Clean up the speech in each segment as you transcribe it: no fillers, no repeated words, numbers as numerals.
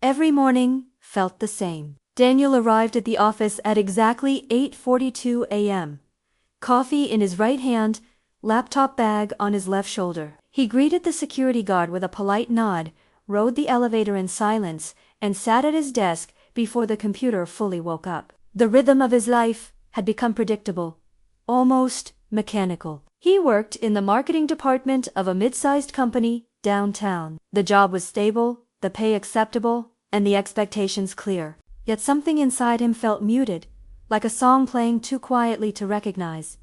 Every morning felt the same. Daniel arrived at the office at exactly 8:42 a.m. Coffee in his right hand, laptop bag on his left shoulder. He greeted the security guard with a polite nod, rode the elevator in silence, and sat at his desk before the computer fully woke up. The rhythm of his life had become predictable, almost mechanical. He worked in the marketing department of a mid-sized company downtown. The job was stable, the pay acceptable, and the expectations clear. Yet something inside him felt muted, like a song playing too quietly to recognize.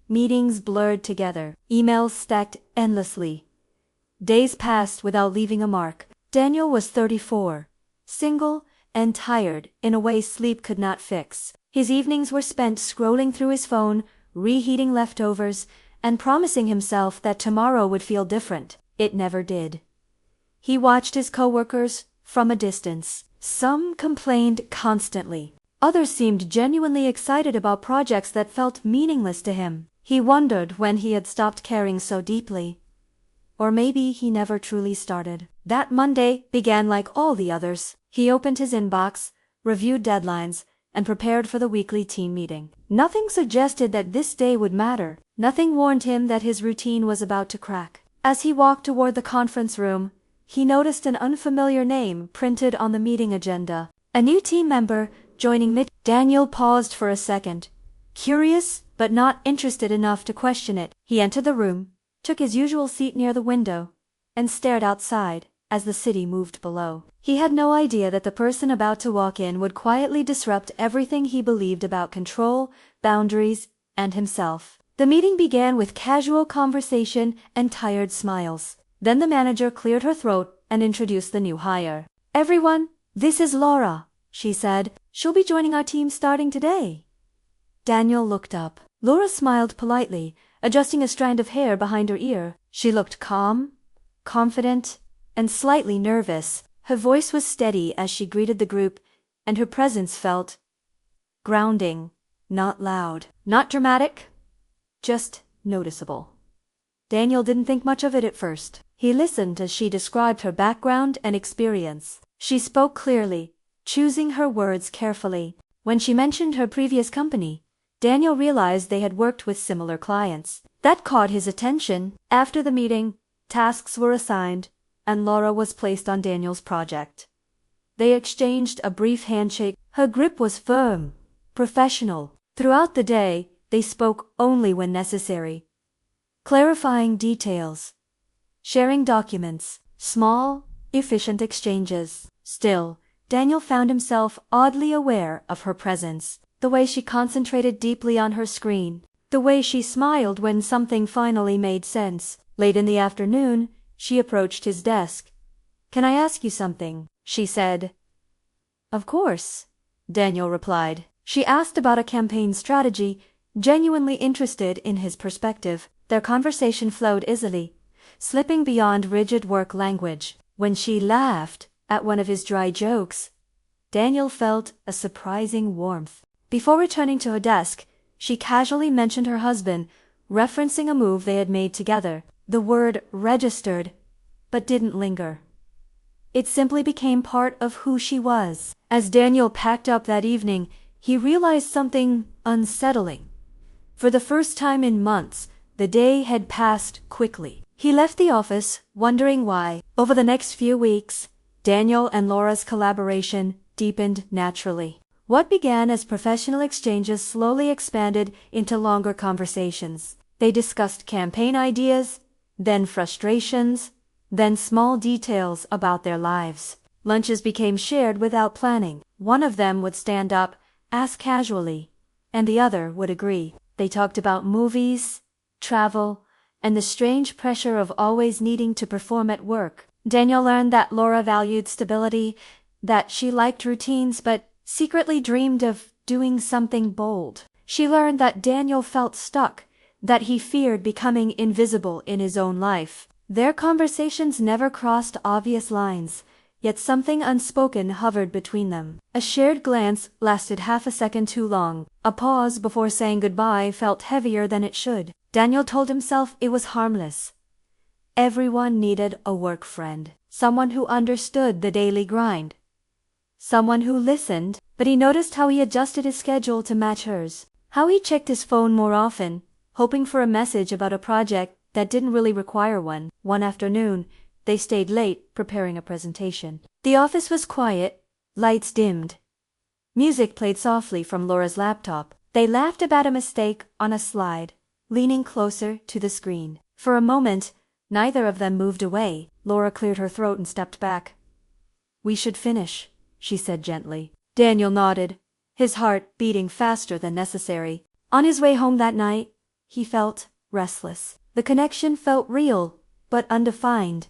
Meetings blurred together, emails stacked endlessly. Days passed without leaving a mark. Daniel was 34, single, and tired in a way sleep could not fix. His evenings were spent scrolling through his phone, reheating leftovers, and promising himself that tomorrow would feel different. It never did. He watched his coworkers from a distance. Some complained constantly. Others seemed genuinely excited about projects that felt meaningless to him. He wondered when he had stopped caring so deeply. Or maybe he never truly started. That Monday began like all the others. He opened his inbox, reviewed deadlines, and prepared for the weekly team meeting. Nothing suggested that this day would matter. Nothing warned him that his routine was about to crack. As he walked toward the conference room, he noticed an unfamiliar name printed on the meeting agenda. A new team member joining mid. Daniel paused for a second, curious but not interested enough to question it. He entered the room, took his usual seat near the window, and stared outside as the city moved below. He had no idea that the person about to walk in would quietly disrupt everything he believed about control, boundaries, and himself. The meeting began with casual conversation and tired smiles. Then the manager cleared her throat and introduced the new hire. "Everyone, this is Laura," she said. "She'll be joining our team starting today." Daniel looked up. Laura smiled politely, adjusting a strand of hair behind her ear. She looked calm, confident, and slightly nervous. Her voice was steady as she greeted the group, and her presence felt grounding, not loud, not dramatic, just noticeable. Daniel didn't think much of it at first. He listened as she described her background and experience. She spoke clearly, choosing her words carefully. When she mentioned her previous company, Daniel realized they had worked with similar clients. That caught his attention. After the meeting, tasks were assigned, and Laura was placed on Daniel's project. They exchanged a brief handshake. Her grip was firm, professional. Throughout the day, they spoke only when necessary, clarifying details, sharing documents, small, efficient exchanges. Still, Daniel found himself oddly aware of her presence. The way she concentrated deeply on her screen, the way she smiled when something finally made sense. Late in the afternoon, she approached his desk. "Can I ask you something?" she said. "Of course," Daniel replied. She asked about a campaign strategy, genuinely interested in his perspective. Their conversation flowed easily, slipping beyond rigid work language. When she laughed at one of his dry jokes, Daniel felt a surprising warmth. Before returning to her desk, she casually mentioned her husband, referencing a move they had made together. The word registered, but didn't linger. It simply became part of who she was. As Daniel packed up that evening, he realized something unsettling. For the first time in months, the day had passed quickly. He left the office, wondering why. Over the next few weeks, Daniel and Laura's collaboration deepened naturally. What began as professional exchanges slowly expanded into longer conversations. They discussed campaign ideas, then frustrations, then small details about their lives. Lunches became shared without planning. One of them would stand up, ask casually, and the other would agree. They talked about movies, travel, and the strange pressure of always needing to perform at work. Daniel learned that Laura valued stability, that she liked routines but secretly dreamed of doing something bold. She learned that Daniel felt stuck, that he feared becoming invisible in his own life. Their conversations never crossed obvious lines, yet something unspoken hovered between them. A shared glance lasted half a second too long. A pause before saying goodbye felt heavier than it should. Daniel told himself it was harmless. Everyone needed a work friend, someone who understood the daily grind, someone who listened, but he noticed how he adjusted his schedule to match hers, how he checked his phone more often, hoping for a message about a project that didn't really require one. One afternoon, they stayed late, preparing a presentation. The office was quiet, lights dimmed. Music played softly from Laura's laptop. They laughed about a mistake on a slide, leaning closer to the screen. For a moment, neither of them moved away. Laura cleared her throat and stepped back. "We should finish," she said gently. Daniel nodded, his heart beating faster than necessary. On his way home that night, he felt restless. The connection felt real, but undefined.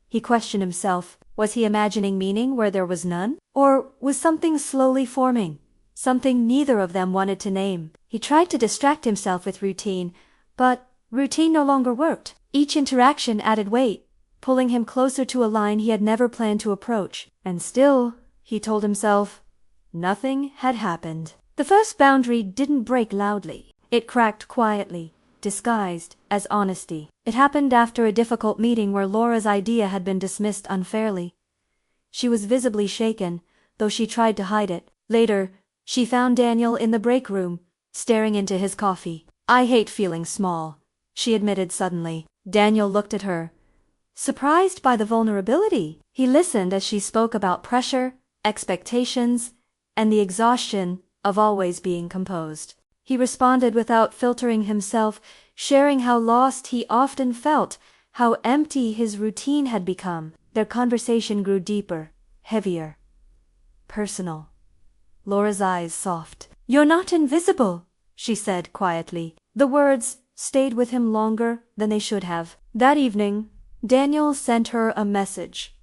He questioned himself, was he imagining meaning where there was none? Or was something slowly forming? Something neither of them wanted to name. He tried to distract himself with routine, but routine no longer worked. Each interaction added weight, pulling him closer to a line he had never planned to approach. And still, he told himself, nothing had happened. The first boundary didn't break loudly. It cracked quietly, disguised as honesty. It happened after a difficult meeting where Laura's idea had been dismissed unfairly. She was visibly shaken, though she tried to hide it. Later, she found Daniel in the break room, staring into his coffee. "I hate feeling small," she admitted suddenly. Daniel looked at her, surprised by the vulnerability. He listened as she spoke about pressure, expectations, and the exhaustion of always being composed. He responded without filtering himself, sharing how lost he often felt, how empty his routine had become. Their conversation grew deeper, heavier, personal. Laura's eyes soft. "You're not invisible," she said quietly. The words stayed with him longer than they should have. That evening, Daniel sent her a message.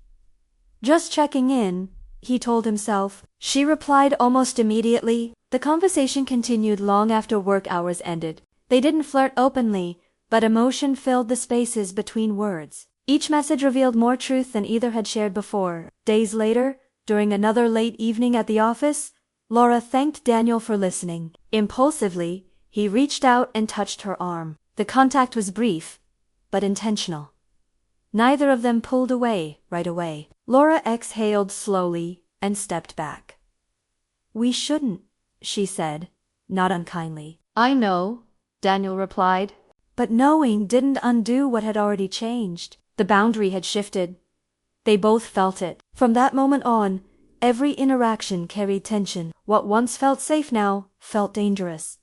"Just checking in," he told himself. She replied almost immediately. The conversation continued long after work hours ended. They didn't flirt openly, but emotion filled the spaces between words. Each message revealed more truth than either had shared before. Days later, during another late evening at the office, Laura thanked Daniel for listening. Impulsively, he reached out and touched her arm. The contact was brief, but intentional. Neither of them pulled away right away. Laura exhaled slowly and stepped back. "We shouldn't," she said, not unkindly. "I know," Daniel replied. But knowing didn't undo what had already changed. The boundary had shifted. They both felt it. From that moment on, every interaction carried tension. What once felt safe now felt dangerous.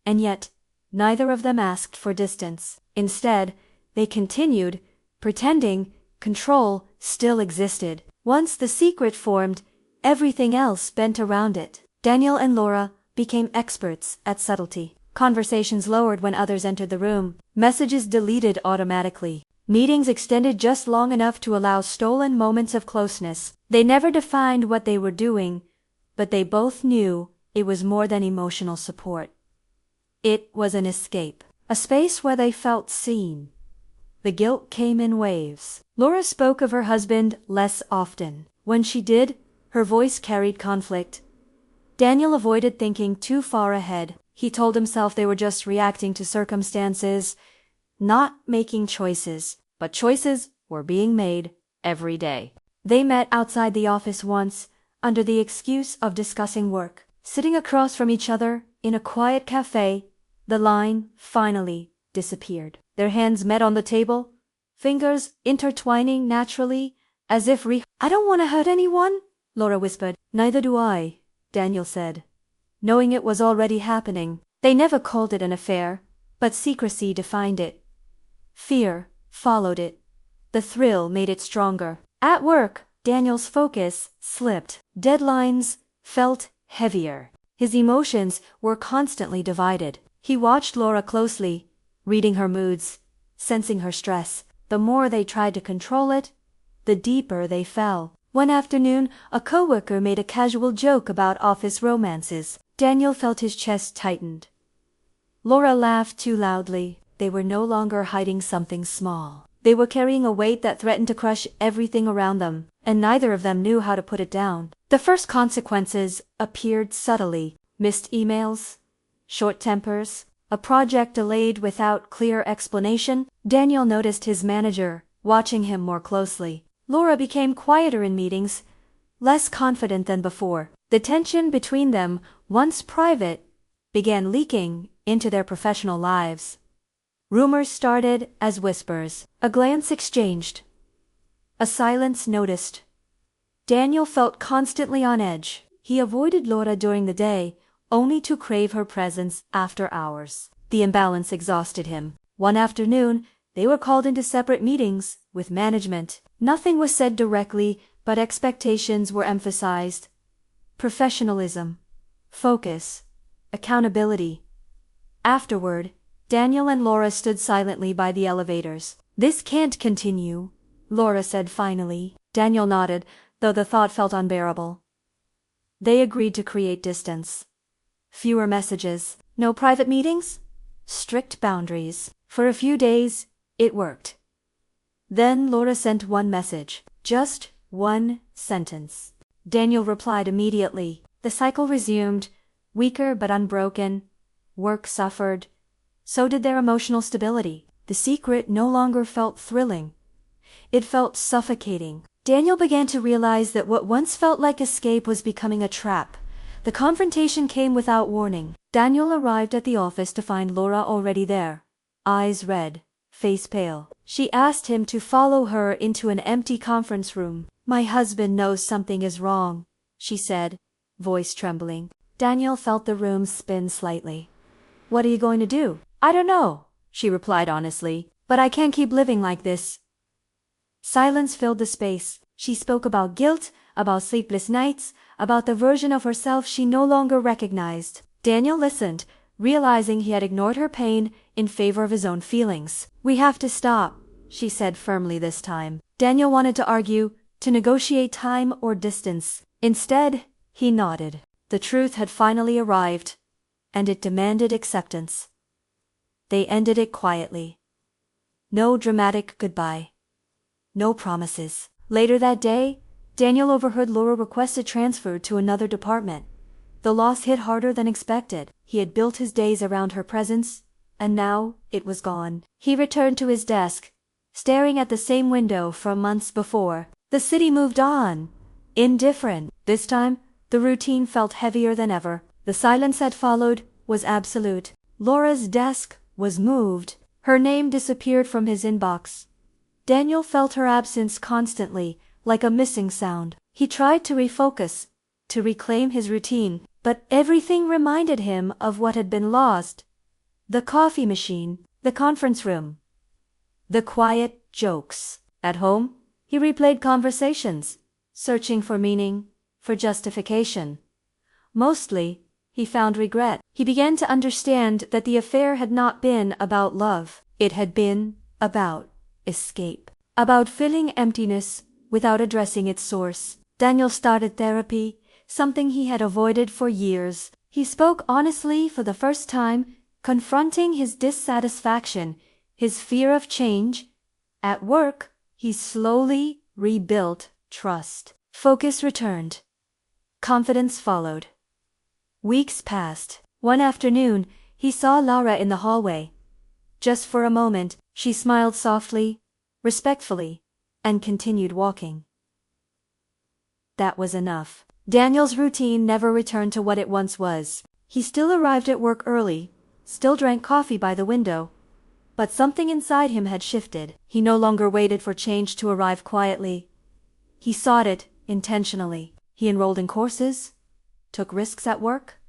And yet, neither of them asked for distance. Instead, they continued, pretending control still existed. Once the secret formed, everything else bent around it. Daniel and Laura became experts at subtlety. Conversations lowered when others entered the room. Messages deleted automatically. Meetings extended just long enough to allow stolen moments of closeness. They never defined what they were doing, but they both knew it was more than emotional support. It was an escape, a space where they felt seen. The guilt came in waves. Laura spoke of her husband less often. When she did, her voice carried conflict. Daniel avoided thinking too far ahead. He told himself they were just reacting to circumstances, not making choices, but choices were being made every day. They met outside the office once, under the excuse of discussing work. Sitting across from each other in a quiet cafe, the line finally disappeared. Their hands met on the table, fingers intertwining naturally, as if "I don't want to hurt anyone," Laura whispered. "Neither do I," Daniel said, knowing it was already happening. They never called it an affair, but secrecy defined it. Fear followed it. The thrill made it stronger. At work, Daniel's focus slipped. Deadlines felt heavier. His emotions were constantly divided. He watched Laura closely, reading her moods, sensing her stress. The more they tried to control it, the deeper they fell. One afternoon, a coworker made a casual joke about office romances. Daniel felt his chest tightened. Laura laughed too loudly. They were no longer hiding something small. They were carrying a weight that threatened to crush everything around them, and neither of them knew how to put it down. The first consequences appeared subtly. Missed emails, short tempers, a project delayed without clear explanation. Daniel noticed his manager watching him more closely. Laura became quieter in meetings, less confident than before. The tension between them, once private, began leaking into their professional lives. Rumors started as whispers. A glance exchanged. A silence noticed. Daniel felt constantly on edge. He avoided Laura during the day, only to crave her presence after hours. The imbalance exhausted him. One afternoon, they were called into separate meetings with management. Nothing was said directly, but expectations were emphasized. Professionalism, focus, accountability. Afterward, Daniel and Laura stood silently by the elevators. "This can't continue," Laura said finally. Daniel nodded, though the thought felt unbearable. They agreed to create distance. Fewer messages, no private meetings, strict boundaries. For a few days, it worked. Then Laura sent one message, just one sentence. Daniel replied immediately. The cycle resumed, weaker but unbroken. Work suffered. So did their emotional stability. The secret no longer felt thrilling. It felt suffocating. Daniel began to realize that what once felt like escape was becoming a trap. The confrontation came without warning. Daniel arrived at the office to find Laura already there. Eyes red, face pale. She asked him to follow her into an empty conference room. "My husband knows something is wrong," she said, voice trembling. Daniel felt the room spin slightly. "What are you going to do?" "I don't know," she replied honestly, "but I can't keep living like this." Silence filled the space. She spoke about guilt, about sleepless nights, about the version of herself she no longer recognized. Daniel listened, realizing he had ignored her pain in favor of his own feelings. "We have to stop," she said firmly this time. Daniel wanted to argue, to negotiate time or distance. Instead, he nodded. The truth had finally arrived, and it demanded acceptance. They ended it quietly. No dramatic goodbye. No promises. Later that day, Daniel overheard Laura request a transfer to another department. The loss hit harder than expected. He had built his days around her presence, and now it was gone. He returned to his desk, staring at the same window from months before. The city moved on, indifferent. This time, the routine felt heavier than ever. The silence that followed was absolute. Laura's desk was moved. Her name disappeared from his inbox. Daniel felt her absence constantly, like a missing sound. He tried to refocus, to reclaim his routine, but everything reminded him of what had been lost. The coffee machine, the conference room, the quiet jokes. At home, he replayed conversations, searching for meaning, for justification. Mostly, he found regret. He began to understand that the affair had not been about love. It had been about escape, about filling emptiness without addressing its source. Daniel started therapy, something he had avoided for years. He spoke honestly for the first time, confronting his dissatisfaction, his fear of change. At work, he slowly rebuilt trust. Focus returned. Confidence followed. Weeks passed. One afternoon, he saw Laura in the hallway. Just for a moment, she smiled softly, respectfully, and continued walking. That was enough. Daniel's routine never returned to what it once was. He still arrived at work early, still drank coffee by the window, but something inside him had shifted. He no longer waited for change to arrive quietly. He sought it intentionally. He enrolled in courses, took risks at work,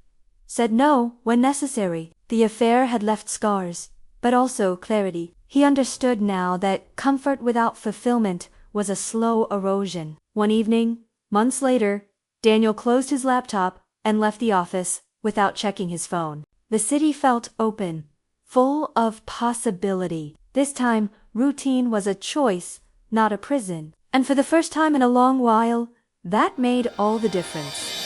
said no when necessary. The affair had left scars, but also clarity. He understood now that comfort without fulfillment was a slow erosion. One evening, months later, Daniel closed his laptop and left the office without checking his phone. The city felt open, full of possibility. This time, routine was a choice, not a prison. And for the first time in a long while, that made all the difference.